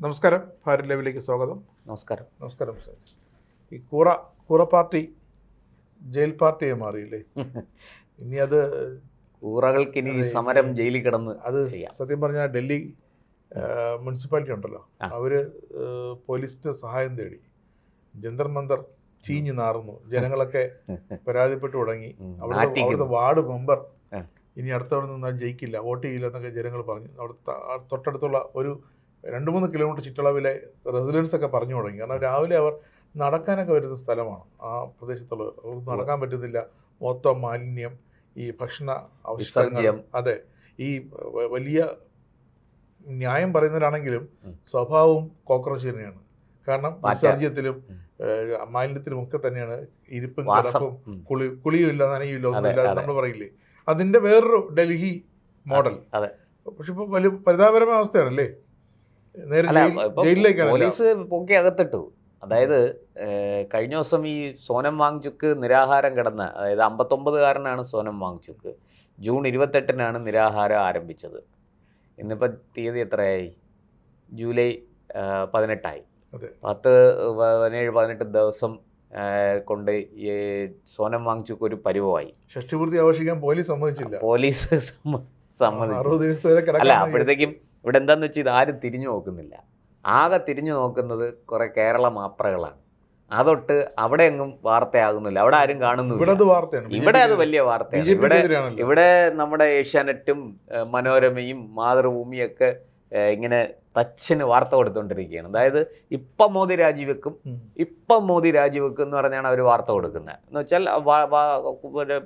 നമസ്കാരം, ഭാരത് ലൈവിലേക്ക് സ്വാഗതം. നമസ്കാരം. നമസ്കാരം സാർ. ഈ കൂറ പാർട്ടി ജയിൽ പാർട്ടിയെ മാറിയില്ലേ? ഇനി അത് കൂറകൾക്ക് ഇനി സമരം ജയിലിൽ കിടന്ന് അത് സത്യം പറഞ്ഞാൽ ഡൽഹി മുനിസിപ്പാലിറ്റി ഉണ്ടല്ലോ, അവര് പോലീസിന്റെ സഹായം തേടി ജന്തർ മന്ദർ ചീഞ്ഞു നാറുന്നു. ജനങ്ങളൊക്കെ പരാതിപ്പെട്ടു തുടങ്ങി. അവിടുത്തെ വാർഡ് മെമ്പർ ഇനി അടുത്തവിടെ നിന്നാൽ ജയിക്കില്ല, വോട്ട് ചെയ്യില്ല എന്നൊക്കെ ജനങ്ങൾ പറഞ്ഞു. അവിടുത്തെ തൊട്ടടുത്തുള്ള ഒരു 2-3 കിലോമീറ്റർ ചുറ്റളവിലെ റെസിഡൻസ് ഒക്കെ പറഞ്ഞു തുടങ്ങി. കാരണം രാവിലെ അവർ നടക്കാനൊക്കെ വരുന്ന സ്ഥലമാണ് ആ പ്രദേശത്തുള്ളത്. അവർക്ക് നടക്കാൻ പറ്റുന്നില്ല. മൊത്തം മാലിന്യം, ഈ ഭക്ഷണ അവശിഷ്ടങ്ങൾ. അതെ, ഈ വലിയ ന്യായം പറയുന്നവരാണെങ്കിലും സ്വഭാവവും കോക്രോച്ച് തന്നെയാണ്. കാരണം വിസർജ്യത്തിലും മാലിന്യത്തിലും ഒക്കെ തന്നെയാണ് ഇരിപ്പും കിടപ്പും, കുളിയും ഇല്ല, നനയും ഇല്ല, ഒന്നുമില്ല, നമ്മൾ പറയില്ലേ. അതിന്റെ വേറൊരു ഡൽഹി മോഡൽ. പക്ഷെ ഇപ്പൊ വലിയ പരിതാപകരമായ അവസ്ഥയാണല്ലേ. പോലീസ് പൊക്കി അകത്തിട്ടു. അതായത് കഴിഞ്ഞ ദിവസം ഈ സോനം വാങ്ചുക്ക് നിരാഹാരം കിടന്ന, അതായത് 59കാരനാണ് സോനം വാങ്ചുക്ക്. ജൂൺ 28-നാണ് നിരാഹാരം ആരംഭിച്ചത്. ഇന്നിപ്പോൾ തീയതി എത്രയായി? ജൂലൈ 18ആയി. 17-18 ദിവസം കൊണ്ട് ഈ സോനം വാങ്ചുക്ക് ഒരു പരിവമായി. ഷഷ്ടിപൂർത്തി ആഘോഷിക്കാൻ പോലീസ് സമ്മതിച്ചില്ല. പോലീസ് സമ്മതിച്ചു. അല്ല, അപ്പോഴത്തേക്കും ഇവിടെ എന്താന്ന് വെച്ചാൽ ഇത് ആരും തിരിഞ്ഞു നോക്കുന്നില്ല. ആകെ തിരിഞ്ഞു നോക്കുന്നത് കുറെ കേരള മാപ്രകളാണ്. അതൊട്ട് അവിടെ എങ്ങും വാർത്തയാകുന്നില്ല, അവിടെ ആരും കാണുന്നില്ല. ഇവിടെ അത് വലിയ വാർത്തയാണ്. ഇവിടെ നമ്മുടെ ഏഷ്യാനെറ്റും മനോരമയും മാതൃഭൂമിയൊക്കെ ഇങ്ങനെ തച്ചിന് വാർത്ത കൊടുത്തുകൊണ്ടിരിക്കുകയാണ്. അതായത് ഇപ്പം മോദി രാജിവെക്കും എന്ന് പറഞ്ഞാണ് അവർ വാർത്ത കൊടുക്കുന്നത്. എന്ന് വെച്ചാൽ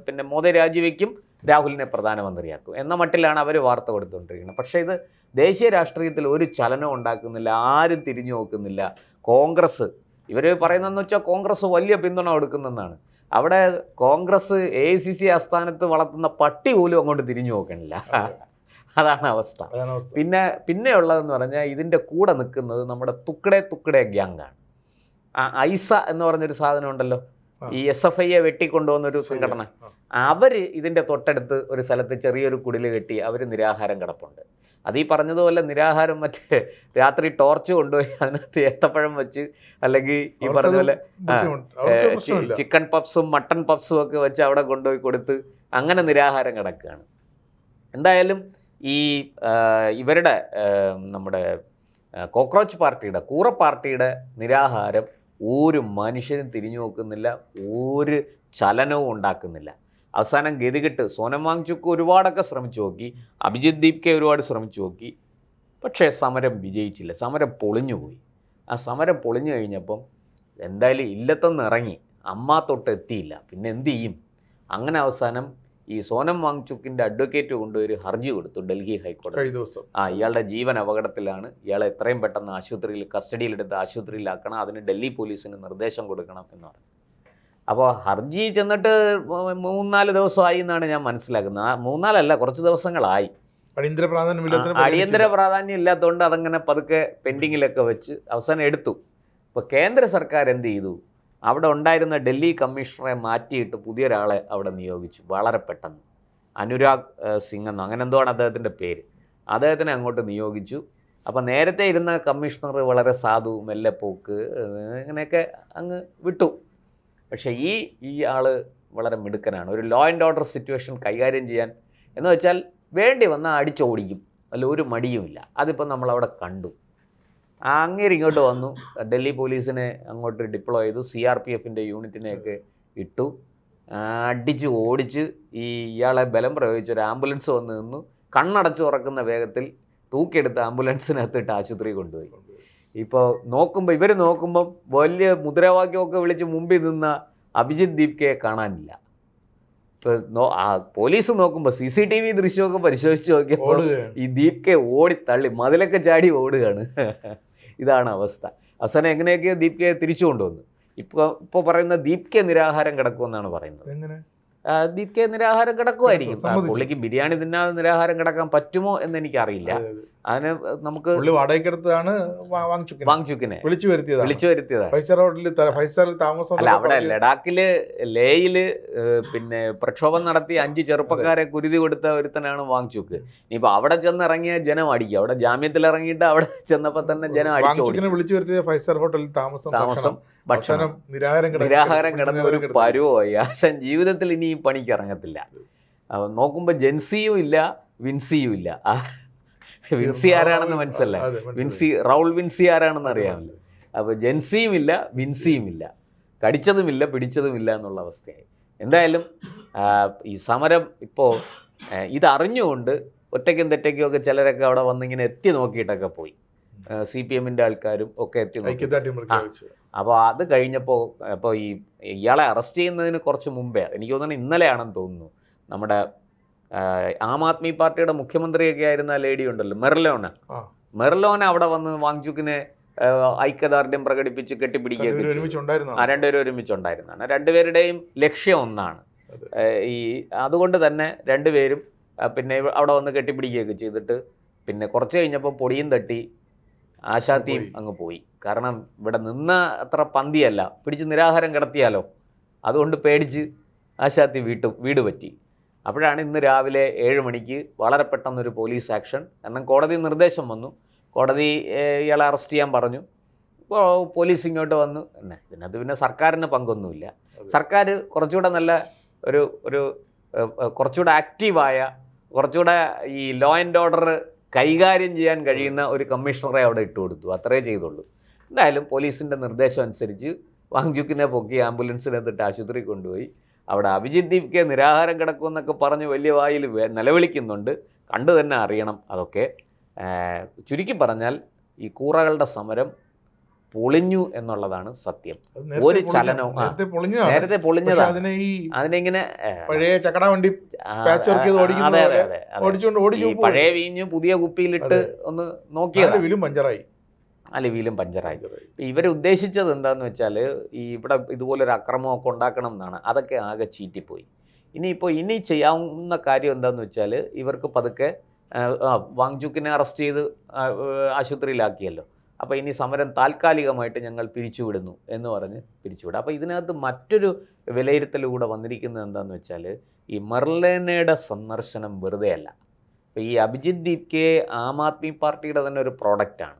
പിന്നെ മോദി രാജിവെക്കും, രാഹുലിനെ പ്രധാനമന്ത്രിയാക്കും എന്ന മട്ടിലാണ് അവർ വാർത്ത കൊടുത്തുകൊണ്ടിരിക്കുന്നത്. പക്ഷേ ഇത് ദേശീയ രാഷ്ട്രീയത്തിൽ ഒരു ചലനം ഉണ്ടാക്കുന്നില്ല, ആരും തിരിഞ്ഞു നോക്കുന്നില്ല. കോൺഗ്രസ് ഇവർ പറയുന്നതെന്ന് വെച്ചാൽ കോൺഗ്രസ് വലിയ പിന്തുണ കൊടുക്കുന്നെന്നാണ്. അവിടെ കോൺഗ്രസ് AICC ആസ്ഥാനത്ത് വളർത്തുന്ന പട്ടി പോലും അങ്ങോട്ട് തിരിഞ്ഞു നോക്കണില്ല. അതാണ് അവസ്ഥ. പിന്നെയുള്ളതെന്ന് പറഞ്ഞാൽ ഇതിൻ്റെ കൂടെ നിൽക്കുന്നത് നമ്മുടെ തുക്കടെ ഗ്യാങ്ങാണ്. ഐസ എന്ന് പറഞ്ഞൊരു സാധനം ഉണ്ടല്ലോ, ഈ SFIയെ വെട്ടിക്കൊണ്ടുവന്നൊരു സംഘടന. അവർ ഇതിൻ്റെ തൊട്ടടുത്ത് ഒരു സ്ഥലത്ത് ചെറിയൊരു കുടിൽ കെട്ടി അവർ നിരാഹാരം കിടപ്പുണ്ട്. അത് ഈ പറഞ്ഞതുപോലെ നിരാഹാരം മറ്റേ രാത്രി ടോർച്ച് കൊണ്ടുപോയി അതിനകത്ത് ഏത്തപ്പഴം വെച്ച്, അല്ലെങ്കിൽ ഈ പറഞ്ഞതുപോലെ ചിക്കൻ പപ്സും മട്ടൺ പപ്സും ഒക്കെ വെച്ച് അവിടെ കൊണ്ടുപോയി കൊടുത്ത് അങ്ങനെ നിരാഹാരം കിടക്കുകയാണ്. എന്തായാലും ഈ ഇവരുടെ നമ്മുടെ കോക്രോച്ച് പാർട്ടിയുടെ, കൂറ പാർട്ടിയുടെ നിരാഹാരം ഒരു മനുഷ്യനും തിരിഞ്ഞു നോക്കുന്നില്ല, ഒരു ചലനവും ഉണ്ടാക്കുന്നില്ല. അവസാനം ഗതികെട്ട് സോനം വാങ്ചുക്ക് ഒരുപാടൊക്കെ ശ്രമിച്ചു നോക്കി, അഭിജിത്ത് ദീപ്കെ ഒരുപാട് ശ്രമിച്ചു നോക്കി. പക്ഷേ സമരം വിജയിച്ചില്ല, സമരം പൊളിഞ്ഞുപോയി. ആ സമരം പൊളിഞ്ഞു കഴിഞ്ഞപ്പം എന്തായാലും ഇല്ലത്തൊന്ന് ഇറങ്ങി, അമ്മ തൊട്ട് എത്തിയില്ല, പിന്നെ എന്ത് ചെയ്യും? അങ്ങനെ അവസാനം ഈ സോനം വാങ്ചുക്കിൻ്റെ അഡ്വക്കേറ്റ് കൊണ്ടുപോയി ഹർജി കൊടുത്തു ഡൽഹി ഹൈക്കോടതി. ഇയാളുടെ ജീവൻ അപകടത്തിലാണ്, ഇയാളെ എത്രയും പെട്ടെന്ന് ആശുപത്രിയിൽ കസ്റ്റഡിയിലെടുത്ത് ആശുപത്രിയിലാക്കണം, അതിന് ഡൽഹി പോലീസിന് നിർദ്ദേശം കൊടുക്കണം എന്ന് പറഞ്ഞു. അപ്പോൾ ഹർജി ചെന്നിട്ട് 3-4 ദിവസമായി എന്നാണ് ഞാൻ മനസ്സിലാക്കുന്നത്. 3-4 കുറച്ച് ദിവസങ്ങളായി. അടിയന്തര പ്രാധാന്യം ഇല്ലാത്തതുകൊണ്ട് അതങ്ങനെ പതുക്കെ പെൻഡിങ്ങിലൊക്കെ വെച്ച് അവസാനം എടുത്തു. ഇപ്പോൾ കേന്ദ്ര സർക്കാർ എന്ത് ചെയ്തു? അവിടെ ഉണ്ടായിരുന്ന ഡൽഹി കമ്മീഷണറെ മാറ്റിയിട്ട് പുതിയൊരാളെ അവിടെ നിയോഗിച്ചു വളരെ പെട്ടെന്ന്. അനുരാഗ് സിംഗ് എന്നോ അങ്ങനെ എന്തോ ആണ് അദ്ദേഹത്തിൻ്റെ പേര്. അദ്ദേഹത്തിനെ അങ്ങോട്ട് നിയോഗിച്ചു. അപ്പോൾ നേരത്തെ ഇരുന്ന കമ്മീഷണർ വളരെ സാധു, മെല്ലെപ്പോക്ക്, ഇങ്ങനെയൊക്കെ അങ്ങ് വിട്ടു. പക്ഷേ ഈ ആൾ വളരെ മിടുക്കനാണ്. ഒരു ലോ ആൻഡ് ഓർഡർ സിറ്റുവേഷൻ കൈകാര്യം ചെയ്യാൻ എന്ന് വെച്ചാൽ വേണ്ടി വന്നാൽ അടിച്ചോടിക്കും, അല്ല ഒരു മടിയുമില്ല. അതിപ്പോൾ നമ്മളവിടെ കണ്ടു. അങ്ങേര് ഇങ്ങോട്ട് വന്നു, ഡൽഹി പോലീസിനെ അങ്ങോട്ട് ഡിപ്ലോയ് ചെയ്തു, CRPFൻ്റെ യൂണിറ്റിനെയൊക്കെ ഇട്ടു, അടിച്ച് ഓടിച്ച് ഇയാളെ ബലം പ്രയോഗിച്ച് ഒരു ആംബുലൻസ് വന്ന് നിന്നു. കണ്ണടച്ച് തുറക്കുന്ന വേഗത്തിൽ തൂക്കിയെടുത്ത് ആംബുലൻസിനകത്തിട്ട് ആശുപത്രി കൊണ്ടുപോയി. ഇപ്പോൾ ഇവർ നോക്കുമ്പം വലിയ മുദ്രാവാക്യമൊക്കെ വിളിച്ച് മുമ്പിൽ നിന്ന അഭിജിത്ത് ദീപ്കയെ കാണാനില്ല. ഇപ്പോൾ പോലീസ് നോക്കുമ്പോൾ CCTV ദൃശ്യമൊക്കെ പരിശോധിച്ച് നോക്കിയപ്പോൾ ഈ ദീപ്കയെ ഓടിത്തള്ളി മതിലൊക്കെ ചാടി ഓടുകയാണ്. ഇതാണ് അവസ്ഥ. അവസാനം എങ്ങനെയൊക്കെയോ ദീപ്കയെ തിരിച്ചു കൊണ്ടുവന്നു. ഇപ്പോൾ പറയുന്ന ദീപ്കെ നിരാഹാരം കിടക്കുമെന്നാണ് പറയുന്നത്. ദീപ്കെ നിരാഹാരം കിടക്കുമായിരിക്കും. പുള്ളിക്ക് ബിരിയാണി തിന്നാതെ നിരാഹാരം കിടക്കാൻ പറ്റുമോ എന്ന് എനിക്കറിയില്ല. അതിന് നമുക്ക് വാടകയ്ക്കെടുത്താണ് വാങ്ചുക്കിനെ വിളിച്ചു വരുത്തിയതാണ്. 5 സ്റ്റാറിൽ താമസം. അല്ല, അവിടെ ലഡാക്കില് ലേയില് പിന്നെ പ്രക്ഷോഭം നടത്തി 5 ചെറുപ്പക്കാരെ കുരുതി കൊടുത്ത ഒരുത്തനാണ് വാങ്ചുക്ക്. ഇനിയിപ്പോ അവിടെ ചെന്നിറങ്ങിയ ജനം അടിക്കും. അവിടെ ജാമ്യത്തിൽ ഇറങ്ങിയിട്ട് അവിടെ ചെന്നപ്പോ തന്നെ ജനം അടിച്ചു. വിളിച്ചു വരുത്തിയ 5 സ്റ്റാർ ഹോട്ടലിൽ താമസം ഭക്ഷണം നിരാഹാരം കിടന്ന ഒരു പരുവായി. ആശാൻ ജീവിതത്തിൽ ഇനി ഈ പണിക്ക് ഇറങ്ങത്തില്ല. നോക്കുമ്പോ ജെൻസിയും ഇല്ല, വിൻസിയും ഇല്ല. വിൻസി ആരാണെന്ന് മനസ്സിലായി. റൗൾ വിൻസി ആരാണെന്ന് അറിയാമല്ലോ. അപ്പോൾ ജെൻസിയും ഇല്ല, വിൻസിയും ഇല്ല, കടിച്ചതുമില്ല, പിടിച്ചതുമില്ല എന്നുള്ള അവസ്ഥയായി. എന്തായാലും ഈ സമരം ഇപ്പോൾ ഇതറിഞ്ഞുകൊണ്ട് ഒറ്റയ്ക്കും തെറ്റയ്ക്കും ഒക്കെ ചിലരൊക്കെ അവിടെ വന്നിങ്ങനെ എത്തി നോക്കിയിട്ടൊക്കെ പോയി. CPM-ന്റെ ആൾക്കാരും ഒക്കെ എത്തി നോക്കി. അപ്പോൾ അത് കഴിഞ്ഞപ്പോൾ അപ്പോൾ ഇയാളെ അറസ്റ്റ് ചെയ്യുന്നതിന് കുറച്ച് മുമ്പേ, എനിക്ക് തോന്നുന്നു ഇന്നലെയാണെന്ന് തോന്നുന്നു, നമ്മുടെ ആം ആദ്മി പാർട്ടിയുടെ മുഖ്യമന്ത്രിയൊക്കെ ആയിരുന്ന ലേഡി ഉണ്ടല്ലോ, മെർലോന അവിടെ വന്ന് വാങ്ചുക്കിനെ ഐക്യദാർഢ്യം പ്രകടിപ്പിച്ച് കെട്ടിപ്പിടിക്കുകയൊക്കെ രണ്ടുപേരും ഒരുമിച്ചുണ്ടായിരുന്നതാണ്. രണ്ടുപേരുടെയും ലക്ഷ്യം ഒന്നാണ്. അതുകൊണ്ട് തന്നെ രണ്ടുപേരും പിന്നെ അവിടെ വന്ന് കെട്ടിപ്പിടിക്കുകയൊക്കെ ചെയ്തിട്ട് പിന്നെ കുറച്ച് കഴിഞ്ഞപ്പോൾ പൊടിയും തട്ടി ആശാത്തിയും അങ്ങ് പോയി. കാരണം ഇവിടെ നിന്ന അത്ര പന്തിയല്ല, പിടിച്ച് നിരാഹാരം കിടത്തിയാലോ, അതുകൊണ്ട് പേടിച്ച് ആശാത്തി വീട് പറ്റി. അപ്പോഴാണ് ഇന്ന് രാവിലെ 7 മണിക്ക് വളരെ പെട്ടെന്നൊരു പോലീസ് ആക്ഷൻ. കാരണം കോടതി നിർദ്ദേശം വന്നു, കോടതി ഇയാളെ അറസ്റ്റ് ചെയ്യാൻ പറഞ്ഞു. പോലീസ് ഇങ്ങോട്ട് വന്നു. ഇതിനകത്ത് പിന്നെ സർക്കാരിന് പങ്കൊന്നുമില്ല. സർക്കാർ കുറച്ചുകൂടെ നല്ല ഒരു കുറച്ചുകൂടെ ആക്റ്റീവായ, കുറച്ചുകൂടെ ഈ ലോ ആൻഡ് ഓർഡർ കൈകാര്യം ചെയ്യാൻ കഴിയുന്ന ഒരു കമ്മീഷണറെ അവിടെ ഇട്ടുകൊടുത്തു. അത്രേ ചെയ്തുള്ളൂ. എന്തായാലും പോലീസിൻ്റെ നിർദ്ദേശം അനുസരിച്ച് വാങ്ചുക്കിനെ പൊക്കി ആംബുലൻസിനെത്തിട്ട് ആശുപത്രി കൊണ്ടുപോയി. അവിടെ അഭിജിത് ദീപ്കെ നിരാഹാരം കിടക്കുമെന്നൊക്കെ പറഞ്ഞ് വലിയ വായിൽ നിലവിളിക്കുന്നുണ്ട്. കണ്ടു തന്നെ അറിയണം അതൊക്കെ. ചുരുക്കി പറഞ്ഞാൽ ഈ കൂറകളുടെ സമരം പൊളിഞ്ഞു എന്നുള്ളതാണ് സത്യം. ഒരു ചലനവും നേരത്തെ പൊളിഞ്ഞതാണ്. അതിനെങ്ങനെ പഴയ വീഞ്ഞ് പുതിയ കുപ്പിയിലിട്ട് ഒന്ന് നോക്കിയത് അലവിയിലും പഞ്ചറായി. ഇവർ ഉദ്ദേശിച്ചത് എന്താണെന്ന് വെച്ചാൽ ഇവിടെ ഇതുപോലൊരു അക്രമമൊക്കെ ഉണ്ടാക്കണം എന്നാണ്. അതൊക്കെ ആകെ ചീറ്റിപ്പോയി. ഇനി ചെയ്യാവുന്ന കാര്യം എന്താണെന്ന് വെച്ചാൽ ഇവർക്ക് പതുക്കെ വാങ്ചുക്കിനെ അറസ്റ്റ് ചെയ്ത് ആശുപത്രിയിലാക്കിയല്ലോ. അപ്പോൾ ഇനി സമരം താൽക്കാലികമായിട്ട് ഞങ്ങൾ പിരിച്ചുവിടുന്നു എന്ന് പറഞ്ഞ് പിരിച്ചുവിടും. അപ്പോൾ ഇതിനകത്ത് മറ്റൊരു വിലയിരുത്തലൂടെ വന്നിരിക്കുന്നത് എന്താണെന്ന് വെച്ചാൽ ഈ മെർലോനയുടെ സന്ദർശനം വെറുതെ അല്ല. അപ്പോൾ ഈ അഭിജിത് ദീപ്കെ ആം ആദ്മി പാർട്ടിയുടെ തന്നെ ഒരു പ്രോഡക്റ്റാണ്.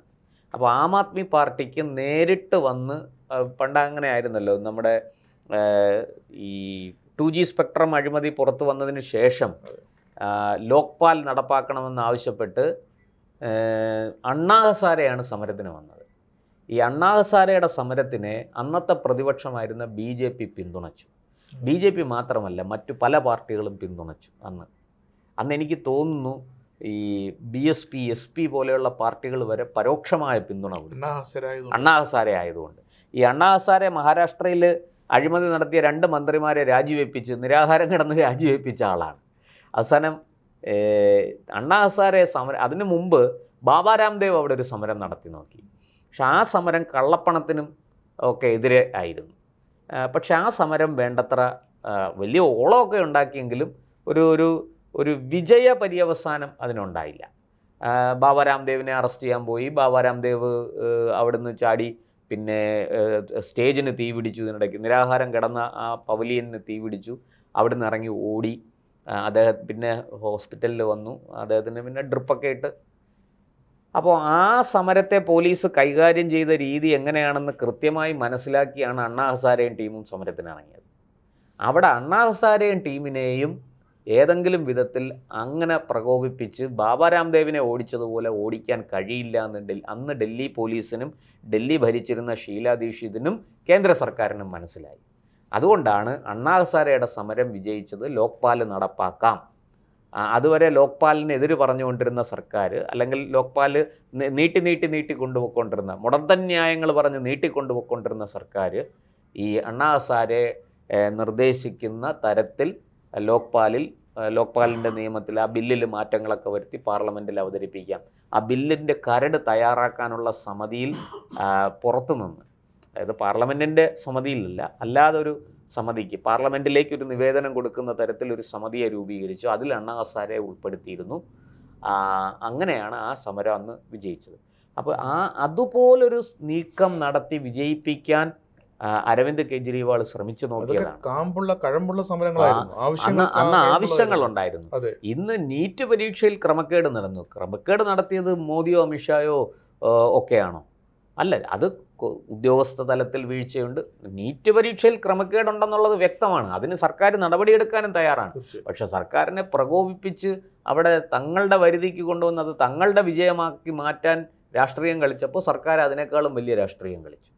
അപ്പോൾ ആം ആദ്മി പാർട്ടിക്ക് നേരിട്ട് വന്ന് പണ്ട് അങ്ങനെ ആയിരുന്നല്ലോ, നമ്മുടെ ഈ 2G സ്പെക്ട്രം അഴിമതി പുറത്തു വന്നതിന് ശേഷം ലോക്പാൽ നടപ്പാക്കണമെന്നാവശ്യപ്പെട്ട് അണ്ണാ ഹസാരെയാണ് സമരത്തിന് വന്നത്. ഈ അണ്ണാ ഹസാരയുടെ സമരത്തിനെ അന്നത്തെ പ്രതിപക്ഷമായിരുന്ന BJP പിന്തുണച്ചു. BJP മാത്രമല്ല, മറ്റു പല പാർട്ടികളും പിന്തുണച്ചു. അന്ന് എനിക്ക് തോന്നുന്നു ഈ BSP SP പോലെയുള്ള പാർട്ടികൾ വരെ പരോക്ഷമായ പിന്തുണ അണ്ണാ ഹസാരെ ആയതുകൊണ്ട്. ഈ അണ്ണാ ഹസാരെ മഹാരാഷ്ട്രയിൽ അഴിമതി നടത്തിയ 2 മന്ത്രിമാരെ രാജിവെപ്പിച്ച് നിരാഹാരം കിടന്ന് രാജിവെപ്പിച്ച ആളാണ്. അവസാനം അണ്ണാ ഹസാരെ സമരം, അതിനു മുമ്പ് ബാബാ രാംദേവ് അവിടെ ഒരു സമരം നടത്തി നോക്കി. പക്ഷെ ആ സമരം കള്ളപ്പണത്തിനും ഒക്കെ എതിരെ ആയിരുന്നു. പക്ഷെ ആ സമരം വേണ്ടത്ര വലിയ ഓളമൊക്കെ ഉണ്ടാക്കിയെങ്കിലും ഒരു വിജയ പര്യവസാനം അതിനുണ്ടായില്ല. ബാബാ രാംദേവിനെ അറസ്റ്റ് ചെയ്യാൻ പോയി. ബാബാ രാംദേവ് അവിടുന്ന് ചാടി പിന്നെ സ്റ്റേജിന് തീ പിടിച്ചു. ഇതിനിടയ്ക്ക് നിരാഹാരം കിടന്ന ആ പവലിയന് തീ പിടിച്ചു. അവിടുന്ന് ഇറങ്ങി ഓടി. അദ്ദേഹം പിന്നെ ഹോസ്പിറ്റലിൽ വന്നു. അദ്ദേഹത്തിന് പിന്നെ ഡ്രിപ്പൊക്കെ ഇട്ട്. അപ്പോൾ ആ സമരത്തെ പോലീസ് കൈകാര്യം ചെയ്ത രീതി എങ്ങനെയാണെന്ന് കൃത്യമായി മനസ്സിലാക്കിയാണ് അണ്ണാ ഹസാരെയും ടീമും സമരത്തിനിറങ്ങിയത്. അവിടെ അണ്ണാ ഹസാരെയും ടീമിനെയും ഏതെങ്കിലും വിധത്തിൽ അങ്ങനെ പ്രകോപിപ്പിച്ച് ബാബാ രാംദേവിനെ ഓടിച്ചതുപോലെ ഓടിക്കാൻ കഴിയില്ല എന്ന് അന്ന് ഡൽഹി പോലീസിനും ഡൽഹി ഭരിച്ചിരുന്ന ഷീലാ ദീക്ഷിതിനും കേന്ദ്ര സർക്കാരിനും മനസ്സിലായി. അതുകൊണ്ടാണ് അണ്ണാ ഹസാരെയുടെ സമരം വിജയിച്ചത്. ലോക്പാൽ നടപ്പാക്കാം. അതുവരെ ലോക്പാലിനെതിരെ പറഞ്ഞുകൊണ്ടിരുന്ന സർക്കാർ, അല്ലെങ്കിൽ ലോക്പാൽ നീട്ടി കൊണ്ടുപോയിക്കൊണ്ടിരുന്ന മുടന്തൻ ന്യായങ്ങൾ പറഞ്ഞ് നീട്ടിക്കൊണ്ടുപോയിക്കൊണ്ടിരുന്ന സർക്കാർ ഈ അണ്ണാ ഹസാരെ നിർദ്ദേശിക്കുന്ന തരത്തിൽ ലോക്പാലിൻ്റെ നിയമത്തിൽ ആ ബില്ലിൽ മാറ്റങ്ങളൊക്കെ വരുത്തി പാർലമെൻറ്റിൽ അവതരിപ്പിക്കാം. ആ ബില്ലിൻ്റെ കരട് തയ്യാറാക്കാനുള്ള സമിതിയിൽ പുറത്തുനിന്ന്, അതായത് പാർലമെൻറ്റിൻ്റെ സമിതിയിലല്ല, അല്ലാതെ ഒരു സമിതിക്ക് പാർലമെൻറ്റിലേക്ക് ഒരു നിവേദനം കൊടുക്കുന്ന തരത്തിൽ ഒരു സമിതിയെ രൂപീകരിച്ചു. അതിൽ അണ്ണാ ഹസാരെ ഉൾപ്പെടുത്തിയിരുന്നു. അങ്ങനെയാണ് ആ സമരം അന്ന് വിജയിച്ചത്. അപ്പോൾ അതുപോലൊരു നീക്കം നടത്തി വിജയിപ്പിക്കാൻ അരവിന്ദ് കെജ്രിവാൾ ശ്രമിച്ചു നോക്കിയതാണ്. കഴമ്പുള്ള സമരങ്ങളായിരുന്നു. അന്ന് ആവശ്യങ്ങളുണ്ടായിരുന്നു. ഇന്ന് നീറ്റ് പരീക്ഷയിൽ ക്രമക്കേട് നടന്നു. ക്രമക്കേട് നടത്തിയത് മോദിയോ അമിത്ഷായോ ഒക്കെയാണോ? അല്ല, അത് ഉദ്യോഗസ്ഥ തലത്തിൽ വീഴ്ചയുണ്ട്. നീറ്റ് പരീക്ഷയിൽ ക്രമക്കേടുണ്ടെന്നുള്ളത് വ്യക്തമാണ്. അതിന് സർക്കാർ നടപടിയെടുക്കാനും തയ്യാറാണ്. പക്ഷെ സർക്കാരിനെ പ്രകോപിപ്പിച്ച് അവിടെ തങ്ങളുടെ വരുതിക്ക് കൊണ്ടുവന്നത് തങ്ങളുടെ വിജയമാക്കി മാറ്റാൻ രാഷ്ട്രീയം കളിച്ചപ്പോൾ സർക്കാർ അതിനേക്കാളും വലിയ രാഷ്ട്രീയം കളിച്ചു.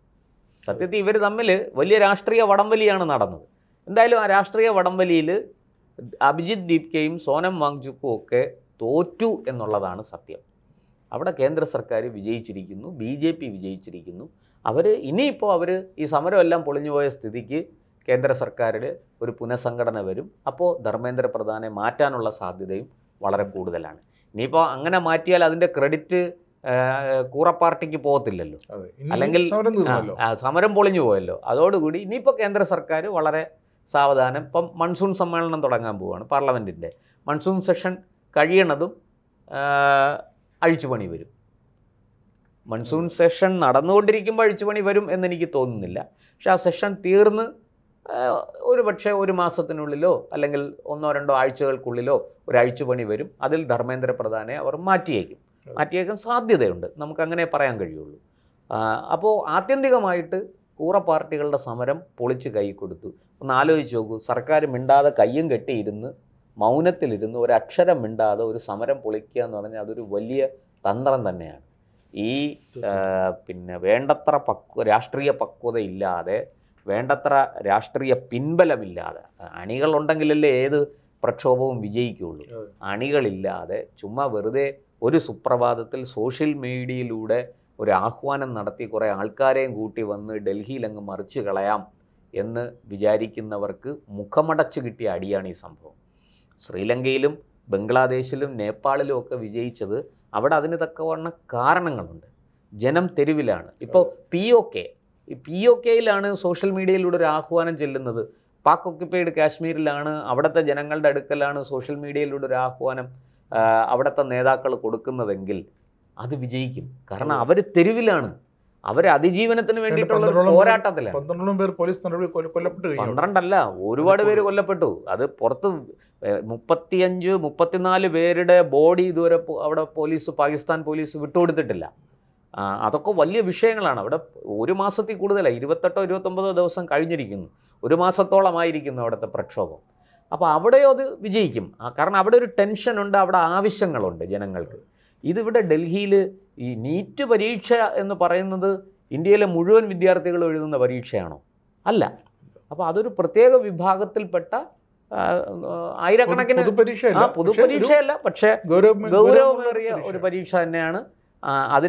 സത്യത്തിൽ ഇവർ തമ്മിൽ വലിയ രാഷ്ട്രീയ വടംവലിയാണ് നടന്നത്. എന്തായാലും ആ രാഷ്ട്രീയ വടംവലിയിൽ അഭിജിത് ദീപ്കയും സോനം വാങ്ചുക്കും ഒക്കെ തോറ്റു എന്നുള്ളതാണ് സത്യം. അവിടെ കേന്ദ്ര സർക്കാർ വിജയിച്ചിരിക്കുന്നു, BJP വിജയിച്ചിരിക്കുന്നു. ഇനിയിപ്പോൾ അവർ ഈ സമരമെല്ലാം പൊളിഞ്ഞുപോയ സ്ഥിതിക്ക് കേന്ദ്ര സർക്കാരിൽ ഒരു പുനഃസംഘടന വരും. അപ്പോൾ ധർമ്മേന്ദ്ര പ്രധാനെ മാറ്റാനുള്ള സാധ്യതയും വളരെ കൂടുതലാണ്. ഇനിയിപ്പോൾ അങ്ങനെ മാറ്റിയാൽ അതിൻ്റെ ക്രെഡിറ്റ് കൂറ പാർട്ടിക്ക് പോകത്തില്ലല്ലോ, അല്ലെങ്കിൽ സമരം പൊളിഞ്ഞു പോയല്ലോ. അതോടുകൂടി ഇനിയിപ്പോൾ കേന്ദ്ര സർക്കാർ വളരെ സാവധാനം, ഇപ്പം മൺസൂൺ സമ്മേളനം തുടങ്ങാൻ പോവുകയാണ് പാർലമെൻറ്റിൻ്റെ. മൺസൂൺ സെഷൻ കഴിയണതും അഴിച്ചുപണി വരും. മൺസൂൺ സെഷൻ നടന്നുകൊണ്ടിരിക്കുമ്പോൾ അഴിച്ചുപണി വരും എന്നെനിക്ക് തോന്നുന്നില്ല. പക്ഷെ ആ സെഷൻ തീർന്ന് പക്ഷേ ഒരു മാസത്തിനുള്ളിലോ അല്ലെങ്കിൽ 1-2 ആഴ്ചകൾക്കുള്ളിലോ ഒരു അഴിച്ചുപണി വരും. അതിൽ ധർമ്മേന്ദ്ര പ്രധാനെ അവർ മാറ്റിയേക്കാൻ സാധ്യതയുണ്ട്. നമുക്കങ്ങനെ പറയാൻ കഴിയുള്ളൂ. അപ്പോൾ ആത്യന്തികമായിട്ട് കൂറ പാർട്ടികളുടെ സമരം പൊളിച്ച് കൈ കൊടുത്തു. ഒന്ന് ആലോചിച്ച് നോക്കൂ, സർക്കാർ മിണ്ടാതെ കയ്യും കെട്ടിയിരുന്ന് മൗനത്തിലിരുന്ന് ഒരക്ഷരം മിണ്ടാതെ ഒരു സമരം പൊളിക്കുക എന്ന് പറഞ്ഞാൽ അതൊരു വലിയ തന്ത്രം തന്നെയാണ്. വേണ്ടത്ര രാഷ്ട്രീയ പക്വതയില്ലാതെ, വേണ്ടത്ര രാഷ്ട്രീയ പിൻബലമില്ലാതെ, അണികളുണ്ടെങ്കിലല്ലേ ഏത് പ്രക്ഷോഭവും വിജയിക്കുകയുള്ളൂ. അണികളില്ലാതെ ചുമ്മാ വെറുതെ ഒരു സുപ്രഭാതത്തിൽ സോഷ്യൽ മീഡിയയിലൂടെ ഒരു ആഹ്വാനം നടത്തി കുറേ ആൾക്കാരെയും കൂട്ടി വന്ന് ഡൽഹിയിൽ അങ്ങ് മറിച്ച് കളയാം എന്ന് വിചാരിക്കുന്നവർക്ക് മുഖമടച്ച് കിട്ടിയ അടിയാണ് ഈ സംഭവം. ശ്രീലങ്കയിലും ബംഗ്ലാദേശിലും നേപ്പാളിലും ഒക്കെ വിജയിച്ചത് അവിടെ അതിന് തക്കവണ്ണ കാരണങ്ങളുണ്ട്. ജനം തെരുവിലാണ്. ഇപ്പോൾ POKയിലാണ് സോഷ്യൽ മീഡിയയിലൂടെ ഒരു ആഹ്വാനം ചെല്ലുന്നത്. പാക് ഒക്യുപ്പൈഡ് കാശ്മീരിലാണ്, അവിടുത്തെ ജനങ്ങളുടെ അടുക്കലാണ് സോഷ്യൽ മീഡിയയിലൂടെ ഒരു ആഹ്വാനം അവിടുത്തെ നേതാക്കൾ കൊടുക്കുന്നതെങ്കിൽ അത് വിജയിക്കും. കാരണം അവർ തെരുവിലാണ്, അവർ അതിജീവനത്തിന് വേണ്ടിയിട്ടുള്ള പോരാട്ടത്തിലാണ്. 12 ഒരുപാട് പേര് കൊല്ലപ്പെട്ടു. അത് പുറത്ത് 35-34 പേരുടെ ബോഡി ഇതുവരെ അവിടെ പാകിസ്ഥാൻ പോലീസ് വിട്ടുകൊടുത്തിട്ടില്ല. അതൊക്കെ വലിയ വിഷയങ്ങളാണ്. അവിടെ ഒരു മാസത്തിൽ കൂടുതലായി, 28-29 ദിവസം കഴിഞ്ഞിരിക്കുന്നു, ഒരു മാസത്തോളമായിരിക്കുന്നു അവിടുത്തെ പ്രക്ഷോഭം. അപ്പോൾ അവിടെയോ അത് വിജയിക്കും. കാരണം അവിടെ ഒരു ടെൻഷനുണ്ട്, അവിടെ ആവശ്യങ്ങളുണ്ട് ജനങ്ങൾക്ക്. ഇതിവിടെ ഡൽഹിയിൽ ഈ നീറ്റ് പരീക്ഷ എന്ന് പറയുന്നത് ഇന്ത്യയിലെ മുഴുവൻ വിദ്യാർത്ഥികളും എഴുതുന്ന പരീക്ഷയാണോ? അല്ല. അപ്പോൾ അതൊരു പ്രത്യേക വിഭാഗത്തിൽപ്പെട്ട ആയിരക്കണക്കിന് പൊതുപരീക്ഷയല്ല, പക്ഷേ ഗൗരവമേറിയ ഒരു പരീക്ഷ തന്നെയാണ്.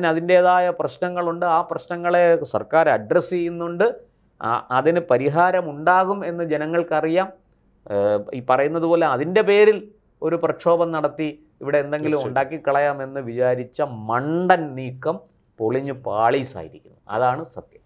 അതിൻ്റേതായ പ്രശ്നങ്ങളുണ്ട്. ആ പ്രശ്നങ്ങളെ സർക്കാർ അഡ്രസ്സ് ചെയ്യുന്നുണ്ട്. അതിന് പരിഹാരമുണ്ടാകും എന്ന് ജനങ്ങൾക്കറിയാം. ഈ പറയുന്നത് പോലെ അതിൻ്റെ പേരിൽ ഒരു പ്രക്ഷോഭം നടത്തി ഇവിടെ എന്തെങ്കിലും ഉണ്ടാക്കിക്കളയാമെന്ന് വിചാരിച്ച മണ്ടൻ നീക്കം പൊളിഞ്ഞു പാളീസായിരിക്കുന്നു. അതാണ് സത്യം.